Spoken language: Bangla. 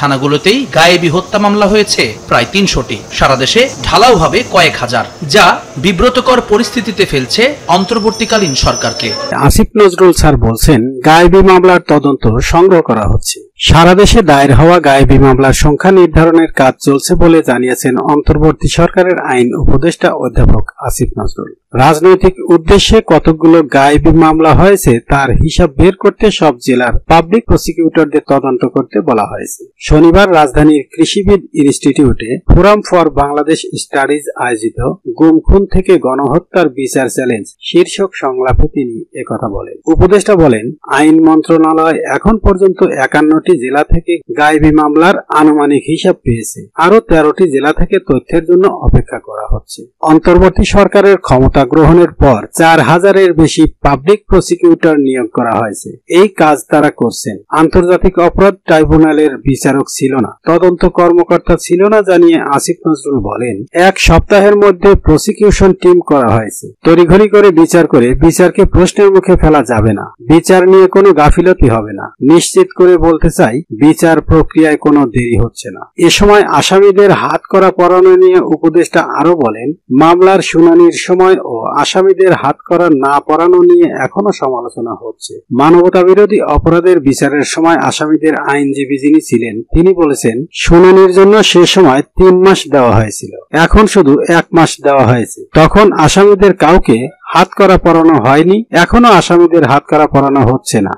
থানাগুলোতেই গায়েবী হত্যা মামলা হয়েছে প্রায় ৩০০টি, সারা দেশে ঢালাওভাবে কয়েক হাজার, যা বিব্রতকর পরিস্থিতিতে ফেলছে অন্তর্বর্তীকালীন সরকারকে। আসিফ নজরুল স্যার বলছেন, গায়েবী মামলার তদন্ত সংগ্রহ করা হচ্ছে। সারা দেশে দায়ের হওয়া গায়েবী মামলার সংখ্যা নির্ধারণের কাজ চলছে বলে জানিয়েছেন অন্তর্বর্তী সরকারের আইন উপদেষ্টা অধ্যাপক আসিফ নজরুল। রাজনৈতিক উদ্দেশ্যে কতগুলো গায়েবী মামলা হয়েছে তার হিসাব বের করতে সব জেলার পাবলিক প্রসিকিউটরদের তদন্ত করতে বলা হয়েছে। শনিবার রাজধানীর কৃষিবিদ ইনস্টিটিউটে ফোরাম ফর বাংলাদেশ স্টাডিজ আয়োজিত গুম খুন থেকে গণহত্যার বিচার চ্যালেঞ্জ শীর্ষক সংলাপে তিনি একথা বলেন। উপদেষ্টা বলেন, আইন মন্ত্রণালয় এখন পর্যন্ত 51টি জেলা থেকে গায়েবী মামলার আনুমানিক হিসাব পেয়েছে। আরো 13টি জেলা থেকে তথ্যের জন্য অপেক্ষা করা হচ্ছে। অন্তর্বর্তী সরকারের ক্ষমতা গ্রহণের পর 4000-এর বেশি পাবলিক প্রসিকিউটর নিয়োগ করা হয়েছে। এই কাজ তারা করছেন। আন্তর্জাতিক অপরাধ ট্রাইব্যুনালের বিচারক ছিল না, তদন্ত কর্মকর্তা ছিল না জানিয়ে আসিফ নজরুল বলেন, এক সপ্তাহের মধ্যে প্রসিকিউশন টিম করা হয়েছে। তড়িঘড়ি করে বিচার করে বিচারকে প্রশ্নের মুখে ফেলা যাবে না। বিচার নিয়ে কোনো গাফিলতি হবে না। নিশ্চিত করে বলতে চাই, বিচার প্রক্রিয়ায় কোনো দেরি হচ্ছে না। এ সময় আসামিদের হাত করা পরানো নিয়ে উপদেষ্টা আরো বলেন, মামলার শুনানির সময় ও আসামিদের হাত করা না পরানো নিয়ে এখনো সমালোচনা হচ্ছে। মানবতা বিরোধী অপরাধের বিচারের সময় আসামিদের আইনজীবী যিনি ছিলেন তিনি বলেছেন, শুনানির জন্য সে সময় 3 মাস দেওয়া হয়েছিল, এখন শুধু 1 মাস দেওয়া হয়েছে। তখন আসামিদের কাউকে হাত করা পরানো হয়নি, এখনো আসামিদের হাত করা পরানো হচ্ছে না।